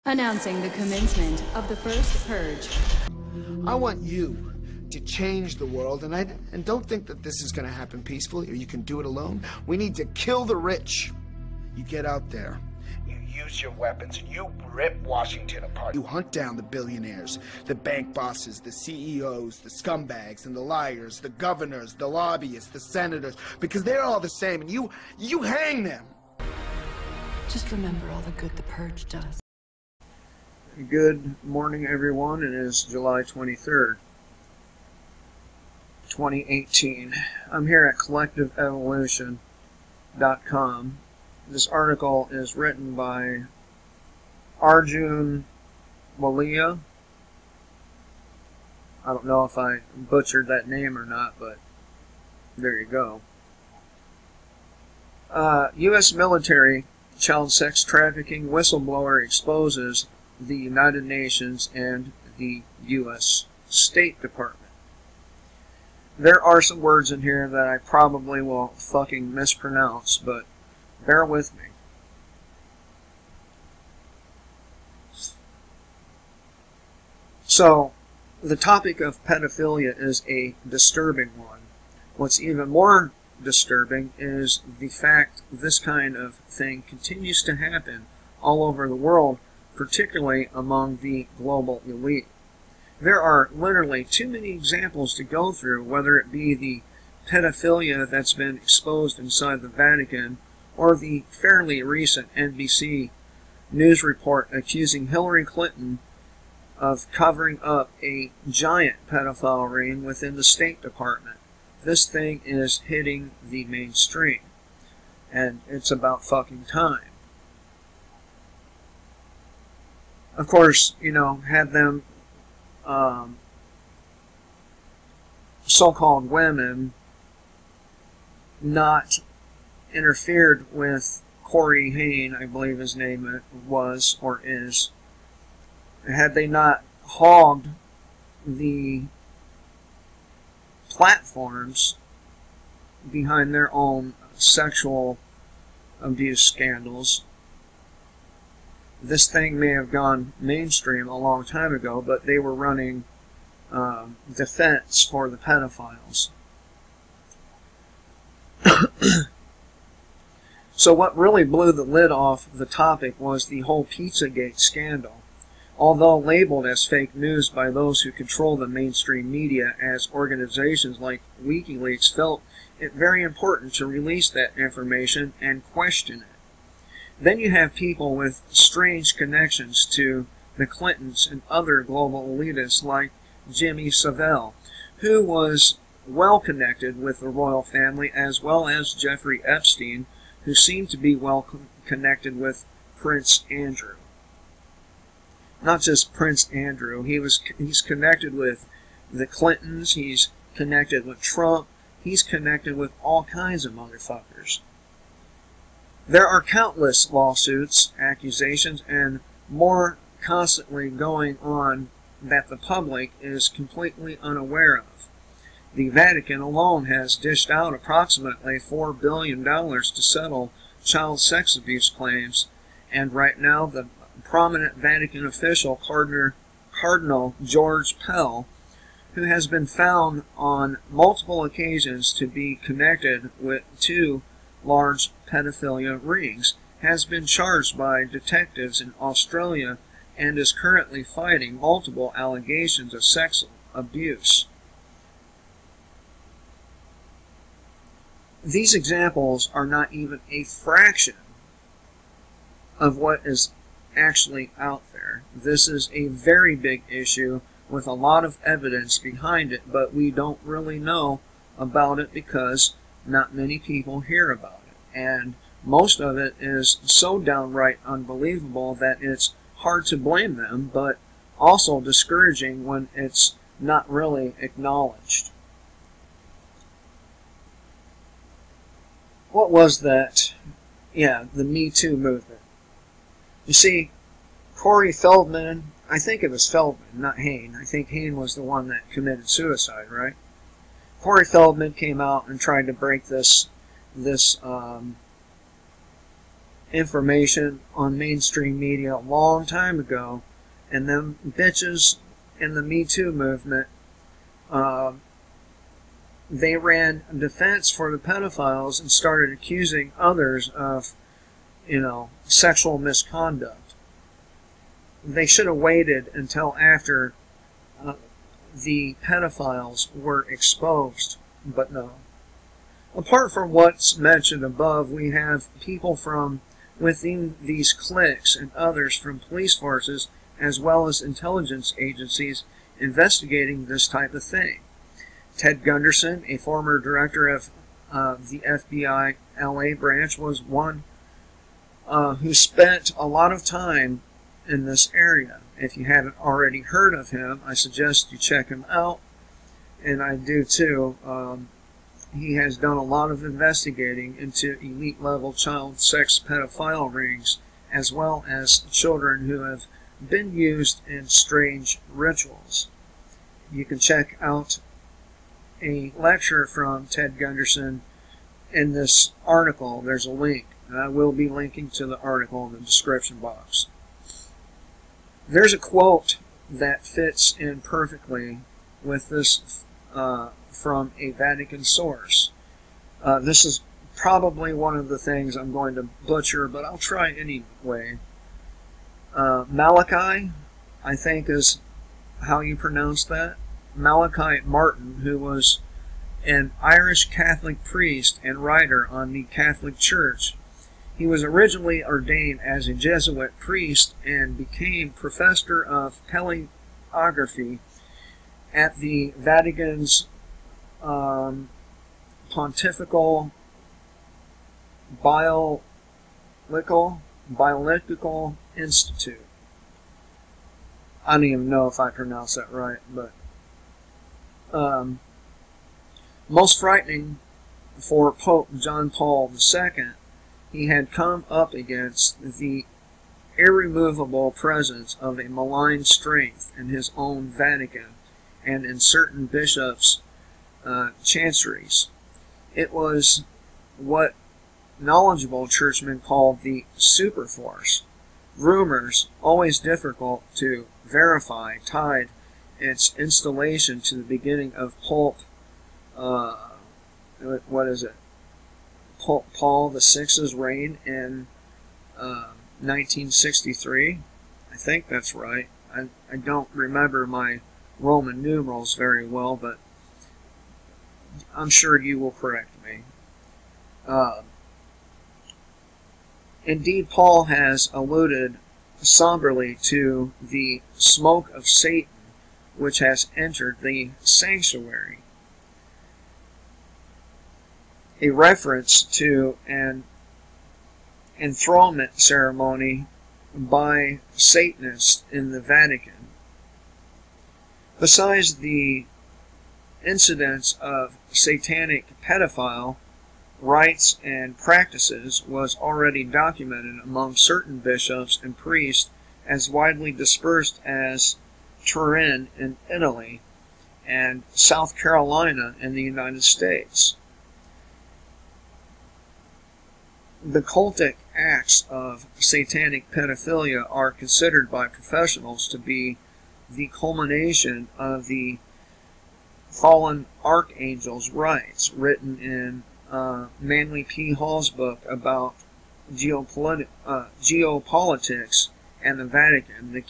Announcing the commencement of the first purge. I want you to change the world, and don't think that this is going to happen peacefully or you can do it alone. We need to kill the rich. You get out there, you use your weapons, and you rip Washington apart. You hunt down the billionaires, the bank bosses, the CEOs, the scumbags and the liars, the governors, the lobbyists, the senators, because they're all the same, and you hang them. Just remember all the good the purge does. Good morning, everyone. It is July 23rd, 2018. I'm here at collectiveevolution.com. This article is written by Arjun Walia. I don't know if I butchered that name or not, but there you go. U.S. military child sex trafficking whistleblower exposes the United Nations and the U.S. State Department. There are some words in here that I probably will fucking mispronounce, but bear with me. So, the topic of pedophilia is a disturbing one. What's even more disturbing is the fact this kind of thing continues to happen all over the world, particularly among the global elite. There are literally too many examples to go through, whether it be the pedophilia that's been exposed inside the Vatican, or the fairly recent NBC news report accusing Hillary Clinton of covering up a giant pedophile ring within the State Department. This thing is hitting the mainstream, and it's about fucking time. Of course, you know, had them so-called women not interfered with Corey Haim, I believe his name was or is, had they not hogged the platforms behind their own sexual abuse scandals, this thing may have gone mainstream a long time ago, but they were running defense for the pedophiles. So what really blew the lid off the topic was the whole Pizzagate scandal. Although labeled as fake news by those who control the mainstream media, as organizations like WikiLeaks felt it very important to release that information and question it. Then you have people with strange connections to the Clintons and other global elitists like Jimmy Savile, who was well connected with the royal family, as well as Jeffrey Epstein, who seemed to be well connected with Prince Andrew. Not just Prince Andrew, he's connected with the Clintons, he's connected with Trump, he's connected with all kinds of motherfuckers. There are countless lawsuits, accusations, and more constantly going on that the public is completely unaware of. The Vatican alone has dished out approximately $4 billion to settle child sex abuse claims, and right now the prominent Vatican official, Cardinal George Pell, who has been found on multiple occasions to be connected with two large pedophilia rings, has been charged by detectives in Australia and is currently fighting multiple allegations of sexual abuse. These examples are not even a fraction of what is actually out there. This is a very big issue with a lot of evidence behind it, but we don't really know about it because not many people hear about it. And most of it is so downright unbelievable that it's hard to blame them, but also discouraging when it's not really acknowledged. What was that? Yeah, the Me Too movement. You see, Corey Feldman, I think it was Feldman, not Haim. I think Haim was the one that committed suicide, right? Corey Feldman came out and tried to break this information on mainstream media a long time ago, and them bitches in the Me Too movement, they ran defense for the pedophiles and started accusing others of, sexual misconduct. They should have waited until after the pedophiles were exposed, but no. Apart from what's mentioned above, we have people from within these cliques and others from police forces as well as intelligence agencies investigating this type of thing. Ted Gunderson, a former director of the FBI LA branch, was one who spent a lot of time in this area. If you haven't already heard of him, I suggest you check him out, and I do too. He has done a lot of investigating into elite-level child sex pedophile rings, as well as children who have been used in strange rituals. You can check out a lecture from Ted Gunderson in this article. There's a link, and I will be linking to the article in the description box. There's a quote that fits in perfectly with this from a Vatican source. This is probably one of the things I'm going to butcher, but I'll try anyway. Malachi, I think is how you pronounce that. Malachi Martin, who was an Irish Catholic priest and writer on the Catholic Church. He was originally ordained as a Jesuit priest and became professor of paleography at the Vatican's Pontifical Biological Institute. I don't even know if I pronounced that right, but most frightening for Pope John Paul II, he had come up against the irremovable presence of a malign strength in his own Vatican and in certain bishops' chanceries. It was what knowledgeable churchmen called the superforce. Rumors, always difficult to verify, tied its installation to the beginning of Pope, Pope Paul VI's reign in 1963. I think that's right. I don't remember my Roman numerals very well, but I'm sure you will correct me. Indeed, Paul has alluded somberly to the smoke of Satan, which has entered the sanctuary, a reference to an enthronement ceremony by Satanists in the Vatican. Besides the incidents of satanic pedophile rites and practices was already documented among certain bishops and priests as widely dispersed as Turin in Italy and South Carolina in the United States. The cultic acts of satanic pedophilia are considered by professionals to be the culmination of the fallen archangel's rites, written in Manly P. Hall's book about geopolitics and the Vatican, the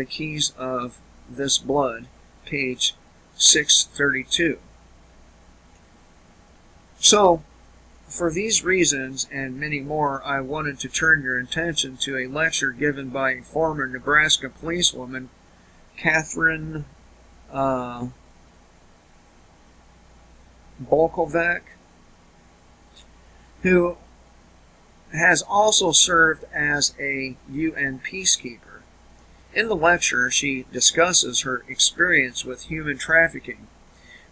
keys of this blood, page 632. So, for these reasons and many more, I wanted to turn your attention to a lecture given by a former Nebraska policewoman, Catherine Bolkovec, who has also served as a UN peacekeeper. In the lecture, she discusses her experience with human trafficking.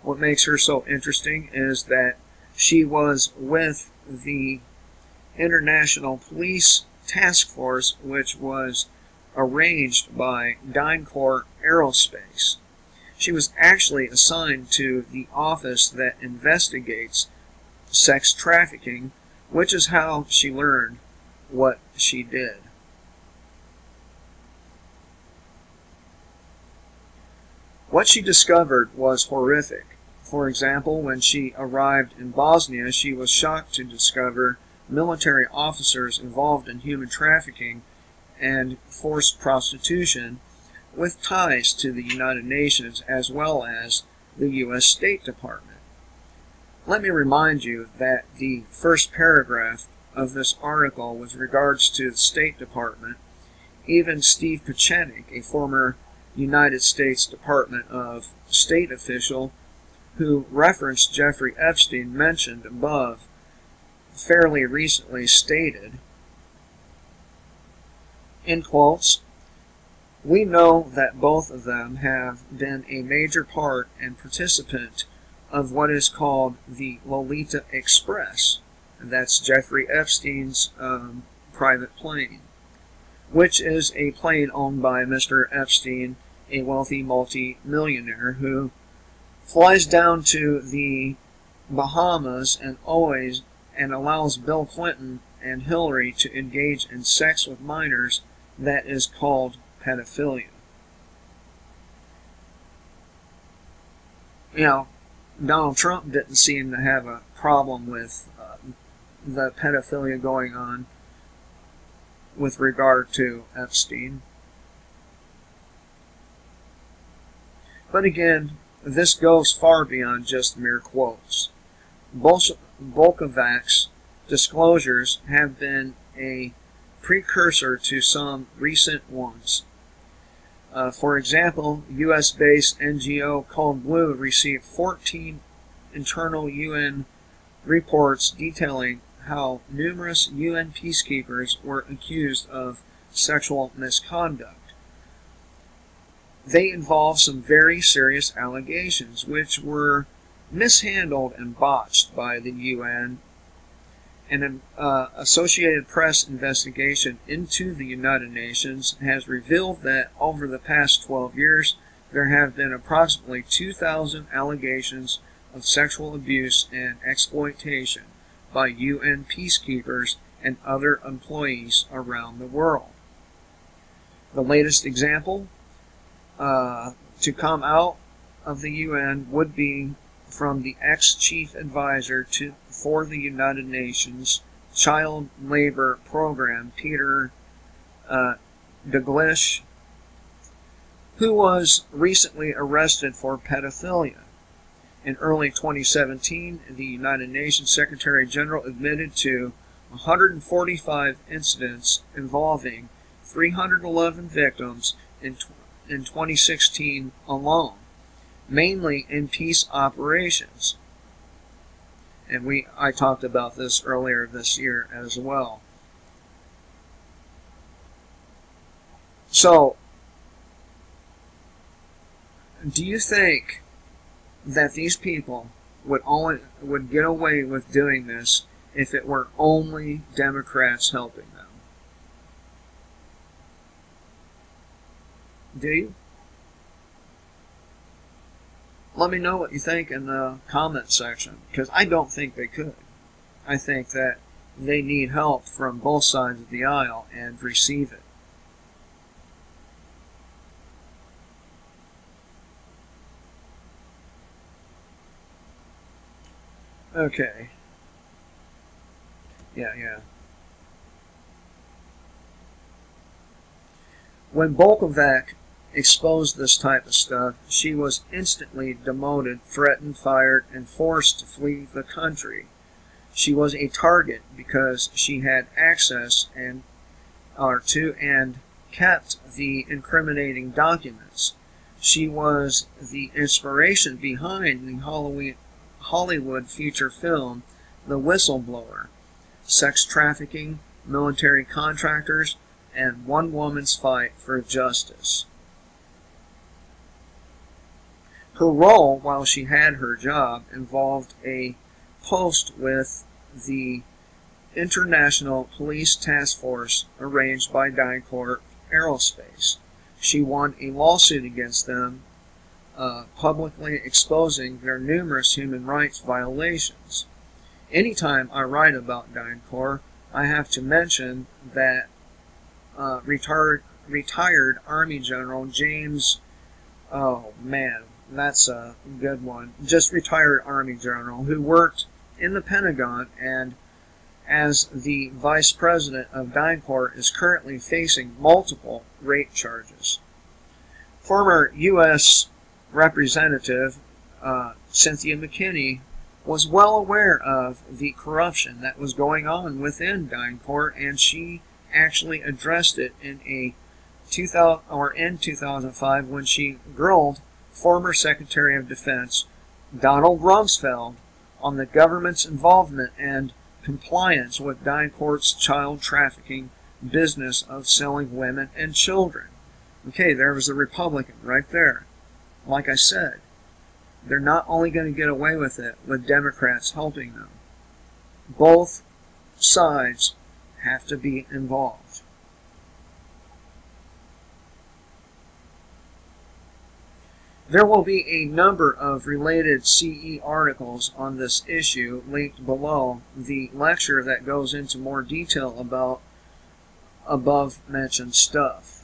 What makes her so interesting is that she was with the International Police Task Force, which was arranged by DynCorp Aerospace. She was actually assigned to the office that investigates sex trafficking, which is how she learned what she did. What she discovered was horrific. For example, when she arrived in Bosnia, she was shocked to discover military officers involved in human trafficking and forced prostitution with ties to the United Nations as well as the U.S. State Department. Let me remind you that the first paragraph of this article with regards to the State Department, even Steve Pieczenik, a former United States Department of State official who referenced Jeffrey Epstein mentioned above, fairly recently stated, in quotes, "We know that both of them have been a major part and participant of what is called the Lolita Express," and that's Jeffrey Epstein's private plane, which is a plane owned by Mr. Epstein, a wealthy multi-millionaire who flies down to the Bahamas and allows Bill Clinton and Hillary to engage in sex with minors that is called pedophilia. You know, Donald Trump didn't seem to have a problem with the pedophilia going on with regard to Epstein. But again, this goes far beyond just mere quotes. Bolkovac's disclosures have been a precursor to some recent ones. For example, U.S.-based NGO Cold Blue received 14 internal UN reports detailing how numerous UN peacekeepers were accused of sexual misconduct. They involved some very serious allegations, which were mishandled and botched by the UN. An Associated Press investigation into the United Nations has revealed that over the past 12 years, there have been approximately 2,000 allegations of sexual abuse and exploitation by UN peacekeepers and other employees around the world. The latest example to come out of the UN would be from the ex-chief advisor for the United Nations Child Labor Program, Peter Dalglish, who was recently arrested for pedophilia. In early 2017, the United Nations Secretary General admitted to 145 incidents involving 311 victims in 2016 alone, mainly in peace operations. And I talked about this earlier this year as well. So, do you think that these people would get away with doing this if it were only Democrats helping them? Do you? Let me know what you think in the comment section, because I don't think they could. I think that they need help from both sides of the aisle and receive it. Okay. Yeah. When Bolkovac exposed this type of stuff, she was instantly demoted, threatened, fired, and forced to flee the country. She was a target because she had access and kept the incriminating documents. She was the inspiration behind the Hollywood feature film The Whistleblower, sex trafficking, military contractors, and one woman's fight for justice. Her role, while she had her job, involved a post with the International Police Task Force arranged by DynCorp Aerospace. She won a lawsuit against them, publicly exposing their numerous human rights violations. Anytime I write about DynCorp, I have to mention that retired Army General James, oh man, that's a good one, just retired Army General who worked in the Pentagon and as the Vice President of DynCorp is currently facing multiple rape charges. Former U.S. Representative Cynthia McKinney was well aware of the corruption that was going on within DynCorp, and she actually addressed it in in 2005 when she grilled former Secretary of Defense Donald Rumsfeld on the government's involvement and compliance with DynCorp's child trafficking business of selling women and children. Okay, there was a Republican right there. Like I said, they're not only going to get away with it with Democrats helping them. Both sides have to be involved. There will be a number of related CE articles on this issue linked below the lecture that goes into more detail about above mentioned stuff.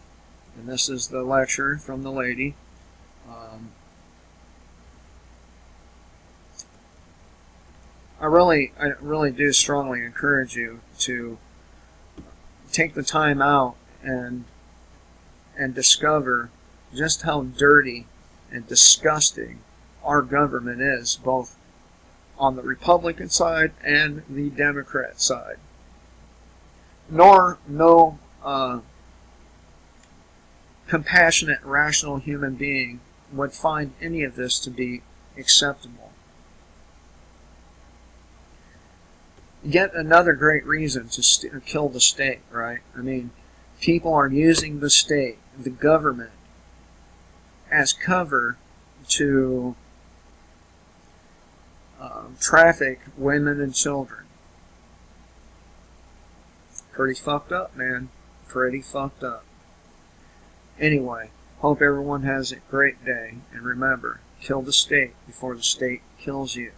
And this is the lecture from the lady. I really do strongly encourage you to take the time out and discover just how dirty and disgusting our government is, both on the Republican side and the Democrat side. No compassionate, rational human being would find any of this to be acceptable. Yet another great reason to kill the state, right? I mean, people are using the state, the government, as cover to traffic women and children. Pretty fucked up, man. Pretty fucked up. Anyway, hope everyone has a great day, and remember, kill the state before the state kills you.